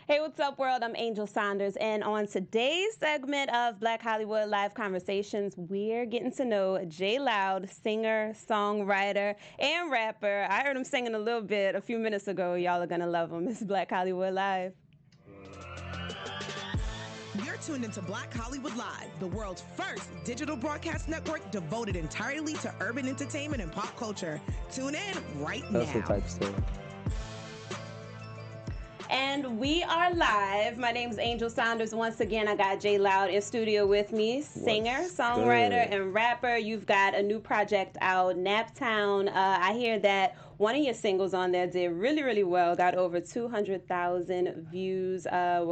Hey, what's up, world? I'm Angel Saunders, and on today's segment of Black Hollywood Live Conversations, we're getting to know J Loud, singer, songwriter, and rapper. I heard him singing a little bit a few minutes ago. Y'all are gonna love him. It's Black Hollywood Live. You're tuned into Black Hollywood Live, the world's first digital broadcast network devoted entirely to urban entertainment and pop culture. Tune in right now. Hustle type stuff. And we are live. My name is Angel Saunders. Once again, I got J Loud in studio with me, singer, songwriter, and rapper. You've got a new project out, Naptown. I hear that one of your singles on there did really, really well. Got over 200,000 views,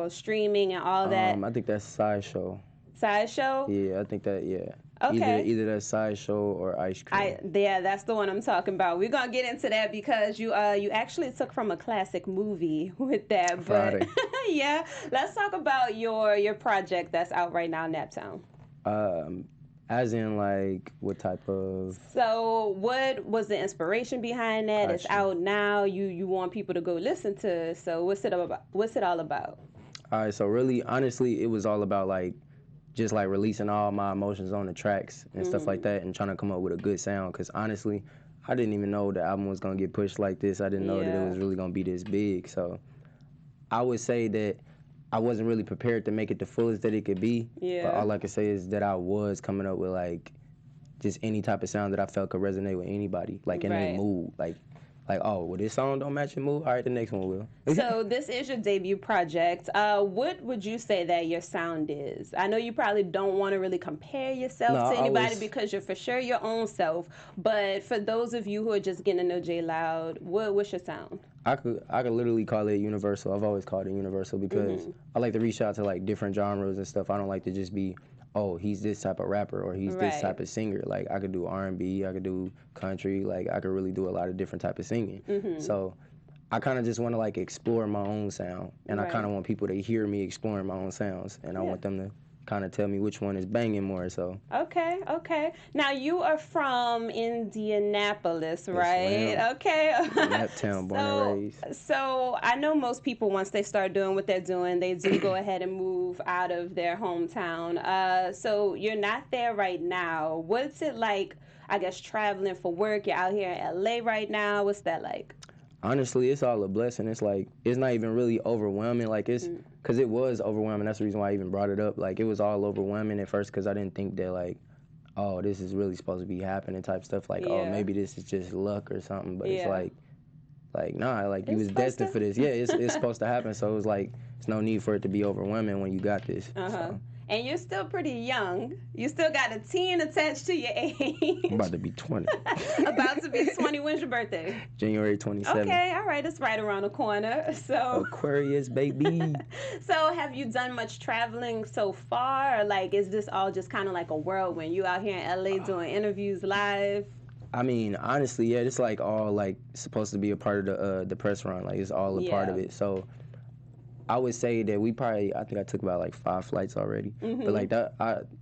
streaming and all that. I think that's Sideshow. Sideshow? Yeah, I think that, yeah. Okay. Either that's Sideshow or Ice Cream. Yeah, that's the one I'm talking about. We're gonna get into that because you actually took from a classic movie with that. But yeah, let's talk about your project that's out right now, Naptown. As in, like, what type of... So what was the inspiration behind that? It's out now. You want people to go listen to it. So what's it all about? All right, so really, honestly, it was all about, like, just like releasing all my emotions on the tracks and stuff like that and trying to come up with a good sound. Because honestly, I didn't even know the album was going to get pushed like this. I didn't know that it was really going to be this big. So I would say that I wasn't really prepared to make it the fullest that it could be. Yeah. But all I can say is that I was coming up with like just any type of sound that I felt could resonate with anybody, like in their mood. Like, oh, well, this song don't match your mood? All right, the next one will. So this is your debut project. What would you say that your sound is? I know you probably don't want to really compare yourself to anybody because you're for sure your own self. But for those of you who are just getting to know J Loud, what's your sound? I could literally call it universal. I've always called it universal because I like to reach out to like different genres and stuff. I don't like to just be, oh, he's this type of rapper or he's this type of singer. Like, I could do R&B, I could do country, like, I could really do a lot of different type of singing. So I kind of just want to, like, explore my own sound, and I kind of want people to hear me exploring my own sounds, and I want them to kind of tell me which one is banging more, so. Okay. Now, you are from Indianapolis, right? Yes, okay. Naptown, born and raised. So I know most people, once they start doing what they're doing, they do go ahead and move out of their hometown. So you're not there right now. What's it like, I guess, traveling for work? You're out here in L.A. right now. What's that like? Honestly, it's all a blessing. It's like, it's not even really overwhelming. Like, it's, because it was overwhelming. That's the reason why I even brought it up. Like, it was all overwhelming at first because I didn't think that, like, oh, this is really supposed to be happening type stuff. Like, oh, maybe this is just luck or something. But it's like, nah, like, you was destined for this. Yeah, it's supposed to happen. So it was like, there's no need for it to be overwhelming when you got this. So. And you're still pretty young. You still got a 10 attached to your age. I'm about to be 20. About to be 20. When's your birthday? January 27th. Okay, all right. It's right around the corner. So Aquarius, baby. So have you done much traveling so far? Or like, is this all just kind of like a whirlwind? You out here in L.A. doing interviews live? I mean, honestly, yeah, it's like all like supposed to be a part of the press run. Like, it's all a part of it. So I would say that I think I took about like 5 flights already. But like that,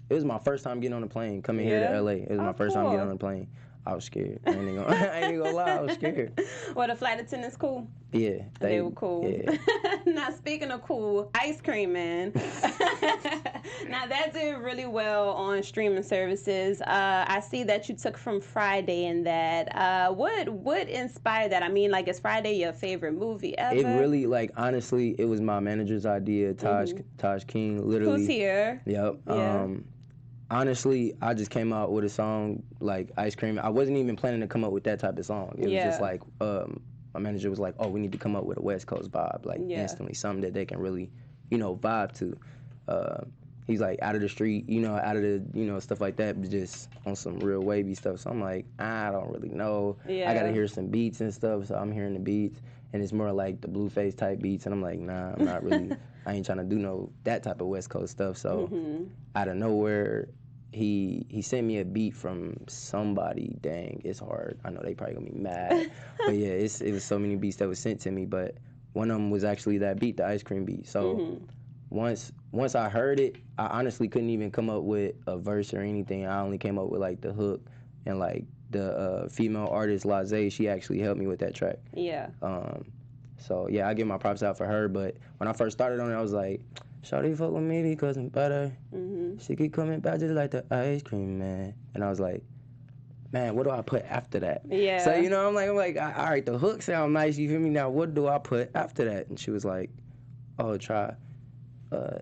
it was my first time getting on a plane coming here to LA. It was my first time getting on a plane. I was scared. I ain't gonna lie, I was scared. Well, the flight attendants cool? Yeah. They were cool. Yeah. Now, speaking of cool, Ice Cream Man. Now, that did really well on streaming services. I see that you took from Friday in that. What inspired that? I mean, like, is Friday your favorite movie ever? It really, like, honestly, it was my manager's idea, Taj King, literally. Who's here? Yep. Yeah. Honestly, I just came out with a song like Ice Cream. I wasn't even planning to come up with that type of song. It was just like, my manager was like, oh, we need to come up with a West Coast vibe, like instantly, something that they can really, vibe to. He's like, out of the street, out of the, stuff like that, but just on some real wavy stuff. So I'm like, I don't really know. I got to hear some beats and stuff, so I'm hearing the beats, and it's more like the Blueface type beats, and I'm like, nah, I'm not really, I ain't trying to do that type of West Coast stuff. So out of nowhere, he sent me a beat from somebody. Dang, it's hard. I know they probably gonna be mad, but yeah, it was so many beats that was sent to me. But one of them was actually that beat, the Ice Cream beat. So once I heard it, I honestly couldn't even come up with a verse or anything. I only came up with like the hook, and like the female artist Laze, she actually helped me with that track. Yeah. So yeah, I give my props out for her. But when I first started on it, I was like, shawty fuck with me because I'm better. She keep coming back just like the ice cream man. And I was like, man, what do I put after that? Yeah. So, you know, I'm like, all right, the hook sound nice, you feel me? Now, what do I put after that? And she was like, oh, try, yeah,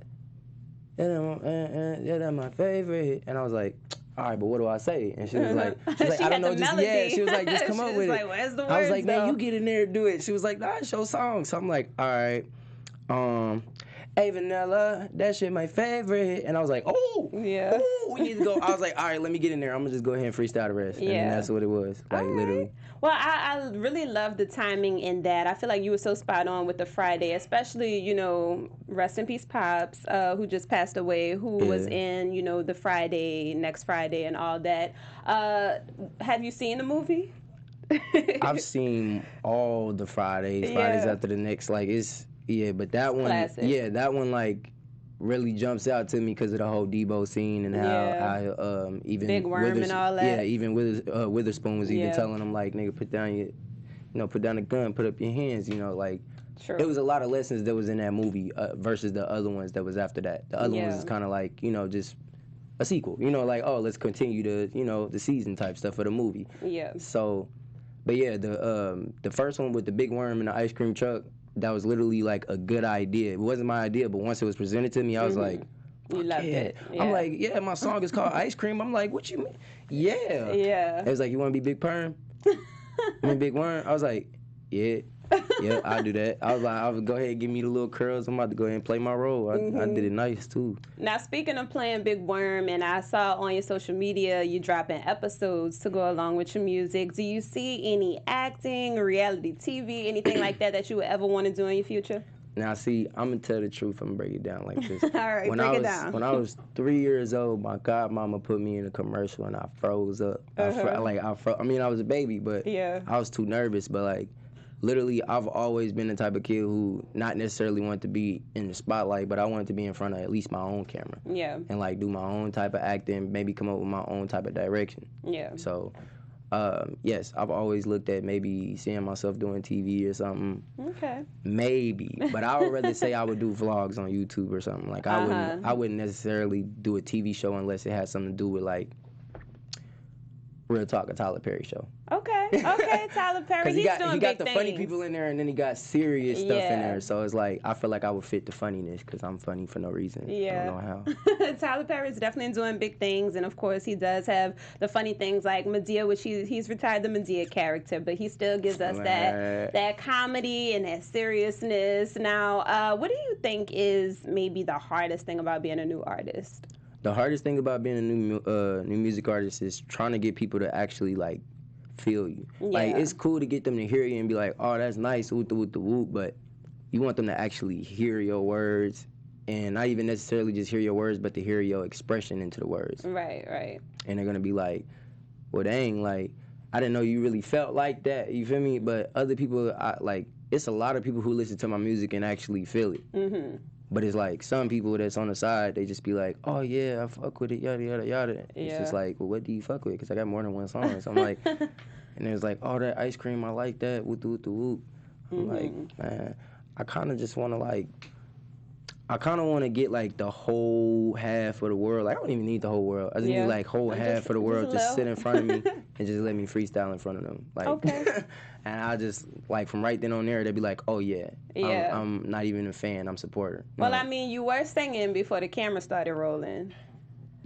that's my favorite. And I was like, all right, but what do I say? And she was like, she I don't know, the just, melody. yeah, she was like, just come up with it. Like, where's the words, I was like, man, though? you get in there and do it. She was like, nah, it's your song. So I'm like, all right, hey, Vanilla, that shit my favorite. And I was like, oh, yeah. we need to go. I was like, all right, let me get in there. I'm going to just go ahead and freestyle the rest. Yeah. And then that's what it was, like, literally. Well, I really love the timing in that. I feel like you were so spot on with the Friday, especially, you know, rest in peace Pops, who just passed away, who was in, you know, the Friday, next Friday and all that. Have you seen the movie? I've seen all the Fridays after the next, like, it's, but that one, classic. That one, like, really jumps out to me because of the whole Debo scene and how I even Big Worm and all that. Yeah, even Witherspoon was even telling him like, nigga, put down the gun, put up your hands, you know, like. True. It was a lot of lessons that was in that movie versus the other ones that was after that. The other ones is kind of like, you know, just a sequel, you know, like, oh, let's continue the, you know, the season type stuff for the movie. Yeah. So, but yeah, the first one with the big worm and the ice cream truck, that was literally like a good idea. It wasn't my idea, but once it was presented to me, I was like, you loved it. Yeah. I'm like, yeah, my song is called Ice Cream. I'm like, what you mean? Yeah. Yeah. It was like, you want to be Big Perm? I mean, Big Worm? I was like, yeah, I'll do that. I was like, I would go ahead and give me the little curls. I'm about to go ahead and play my role. I did it nice, too. Now, speaking of playing Big Worm, and I saw on your social media you dropping episodes to go along with your music. Do you see any acting, reality TV, anything like that you would ever want to do in your future? Now, see, I'm going to tell the truth. I'm going to break it down like this. All right, break it down. When I was 3 years old, my godmama put me in a commercial, and I froze up. I mean, I was a baby, but I was too nervous. But, like, literally, I've always been the type of kid who not necessarily wanted to be in the spotlight, but I wanted to be in front of at least my own camera. Yeah. And, like, do my own type of acting, maybe come up with my own type of direction. Yeah. So, yes, I've always looked at maybe seeing myself doing TV or something. Okay. Maybe, but I would rather say I would do vlogs on YouTube or something. Like, I wouldn't necessarily do a TV show unless it had something to do with, like, Real Talk, a Tyler Perry show. Okay, Tyler Perry. He got big the things. funny people in there, and then he got serious stuff in there. So it's like, I feel like I would fit the funniness because I'm funny for no reason. Yeah. I don't know how. Tyler Perry is definitely doing big things, and of course he does have the funny things like Madea, which he's retired the Madea character, but he still gives us that comedy and that seriousness. Now, what do you think is maybe the hardest thing about being a new artist? The hardest thing about being a new music artist is trying to get people to actually, like, feel you. Yeah. Like, it's cool to get them to hear you and be like, oh, that's nice, whoop the whoop, but you want them to actually hear your words, and not even necessarily just hear your words, but to hear your expression into the words. Right. And they're gonna be like, well, dang, like, I didn't know you really felt like that, you feel me? But other people, it's a lot of people who listen to my music and actually feel it. Mm-hmm. But it's like some people that's on the side, they just be like, oh, yeah, I fuck with it, yada, yada, yada. It's just like, well, what do you fuck with? Because I got more than one song. So I'm like, and it's like, oh, that ice cream, I like that, whoop, whoop, whoop. I'm like, man, I kind of just want to, get, like, the whole half of the world. Like, I don't even need the whole world. I just need, like, whole half of the world just sit in front of me and just let me freestyle in front of them. Like, okay. And I just, like, from right then on there, they'd be like, oh, yeah. I'm not even a fan. I'm a supporter. Well, I mean, you were singing before the camera started rolling.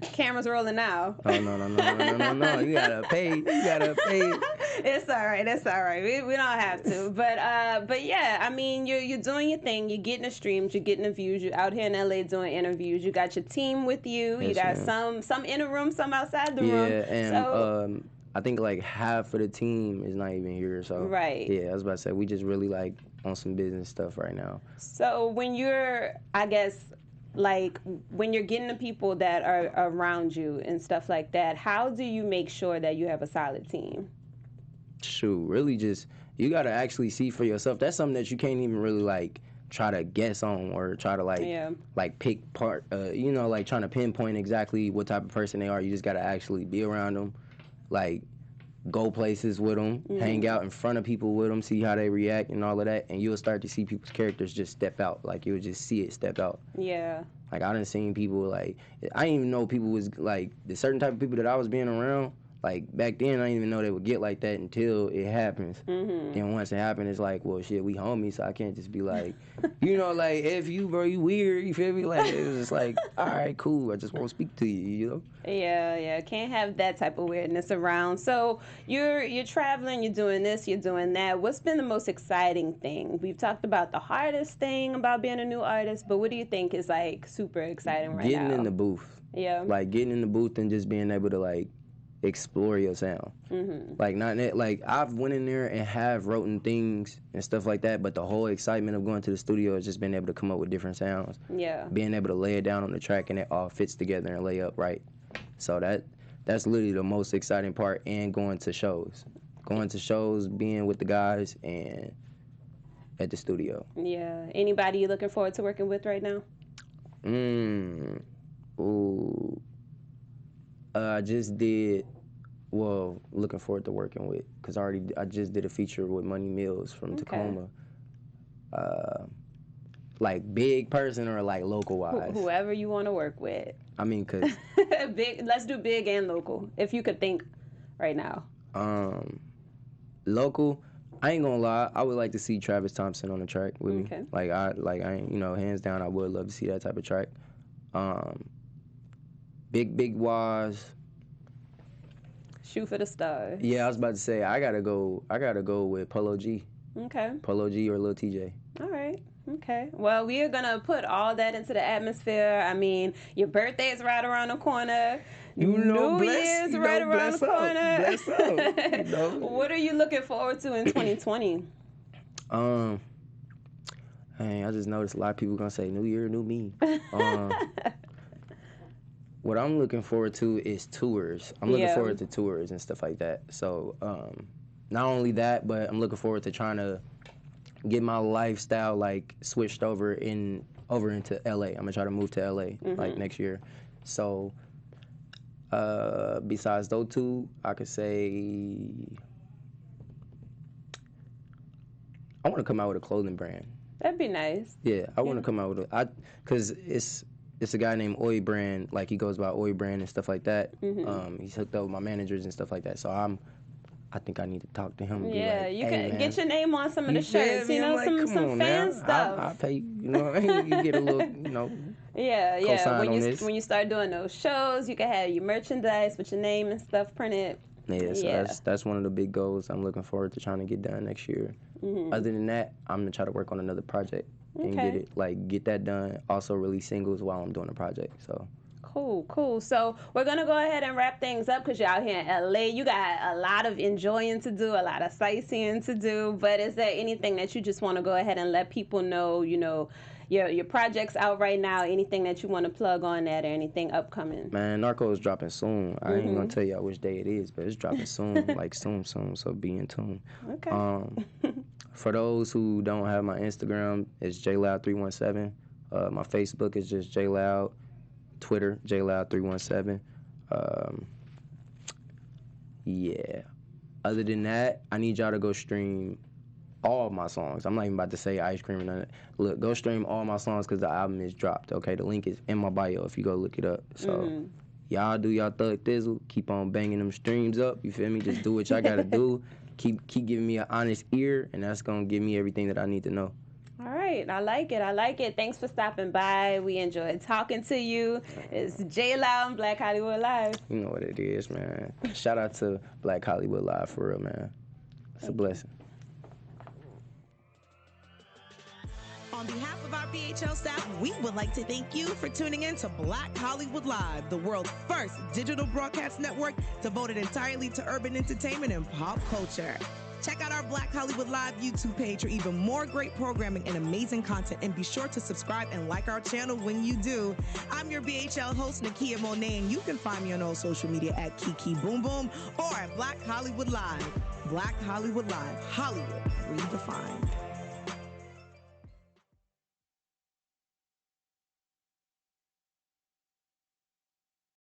Camera's rolling now. Oh, no. You gotta pay. It's all right. We don't have to. But yeah, I mean, you're doing your thing. You're getting the streams. You're getting the views. You're out here in LA doing interviews. You got your team with you. Yes, you got some in the room, some outside the room. Yeah, and I think like half of the team is not even here. So right. Yeah, I was about to say we just really like on some business stuff right now. So when you're, I guess, like when you're getting the people that are around you and stuff like that, how do you make sure that you have a solid team? Shoot, really just, you got to actually see for yourself. That's something that you can't even really like try to guess on or try to like pick part, like trying to pinpoint exactly what type of person they are. You just got to actually be around them. Like, go places with them, hang out in front of people with them, see how they react and all of that, and you'll start to see people's characters just step out. Like, you'll just see it step out. Yeah. Like, I done seen people, like, I didn't even know people was, like, the certain type of people that I was being around, like, back then, I didn't even know they would get like that until it happens. Then once it happened, it's like, well, shit, we homies, so I can't just be like, you know, like, if you, bro, you weird, you feel me? Like, it was just like, all right, cool, I just won't speak to you, you know? Yeah, can't have that type of weirdness around. So you're traveling, you're doing this, you're doing that. What's been the most exciting thing? We've talked about the hardest thing about being a new artist, but what do you think is, like, super exciting right now? Getting in the booth. Yeah. Like, getting in the booth and just being able to, like, explore your sound. Like, not like, I've went in there and have written things and stuff like that, but the whole excitement of going to the studio is just being able to come up with different sounds. Yeah. Being able to lay it down on the track and it all fits together and lay up right. So that's literally the most exciting part, and going to shows. Going to shows, being with the guys, and at the studio. Yeah. Anybody you looking forward to working with right now? Ooh. I just did, well, looking forward to working with, because I just did a feature with Money Mills from Tacoma. Like, big person or, like, local-wise? Whoever you want to work with. I mean, because... Let's do big and local, if you could think right now. Local, I ain't gonna lie, I would like to see Travis Thompson on the track with me. Like, I ain't, you know, hands down, I would love to see that type of track. Big wise. Shoot for the stars. Yeah, I was about to say, I gotta go with Polo G. Polo G or Lil TJ. All right. Okay. Well, we are going to put all that into the atmosphere. I mean, your birthday is right around the corner. New Year's right around the corner. Bless up. You know? What are you looking forward to in 2020? I just noticed a lot of people going to say, New Year, new me. What I'm looking forward to is tours. I'm looking forward to tours and stuff like that. So, not only that, but I'm looking forward to trying to get my lifestyle, like, switched over into LA. I'm gonna try to move to LA like next year. So besides those two, I could say I want to come out with a clothing brand. That'd be nice. Yeah, I want to come out with because it's a guy named Oi Brand, like, he goes by Oi Brand and stuff like that. He's hooked up with my managers and stuff like that. So I think I need to talk to him. And yeah, be like, you hey, can get your name on some of the shirts, you know, like, some fan stuff. I'll pay you, you know, you get a little, you know. Yeah. When you start doing those shows, you can have your merchandise with your name and stuff printed. Yeah, so that's one of the big goals I'm looking forward to trying to get done next year. Other than that, I'm gonna try to work on another project and get that done. Also release singles while I'm doing the project. So. Cool. So we're going to go ahead and wrap things up because you're out here in LA. You got a lot of enjoying to do, a lot of sightseeing to do. But is there anything that you just want to go ahead and let people know, you know, your project's out right now, anything that you want to plug on that or anything upcoming? Man, Narco is dropping soon. I ain't going to tell y'all which day it is, but it's dropping soon, like soon, so be in tune. Okay. For those who don't have my Instagram, it's jloud317. My Facebook is just jloud. Twitter, jloud317. Yeah. Other than that, I need y'all to go stream all my songs. I'm not even about to say Ice Cream or nothing. Look, go stream all my songs because the album is dropped, okay? The link is in my bio if you go look it up. So, y'all do y'all thug thizzle. Keep on banging them streams up, you feel me? Just do what y'all got to do. Keep giving me an honest ear, and that's going to give me everything that I need to know. All right. I like it. Thanks for stopping by. We enjoyed talking to you. It's J Loud and Black Hollywood Live. You know what it is, man. Shout out to Black Hollywood Live, for real, man. It's a blessing. On behalf of our BHL staff, we would like to thank you for tuning in to Black Hollywood Live, the world's first digital broadcast network devoted entirely to urban entertainment and pop culture. Check out our Black Hollywood Live YouTube page for even more great programming and amazing content, and be sure to subscribe and like our channel when you do. I'm your BHL host, Nakia Monet, and you can find me on all social media at Kiki Boom Boom or at Black Hollywood Live. Black Hollywood Live, Hollywood redefined.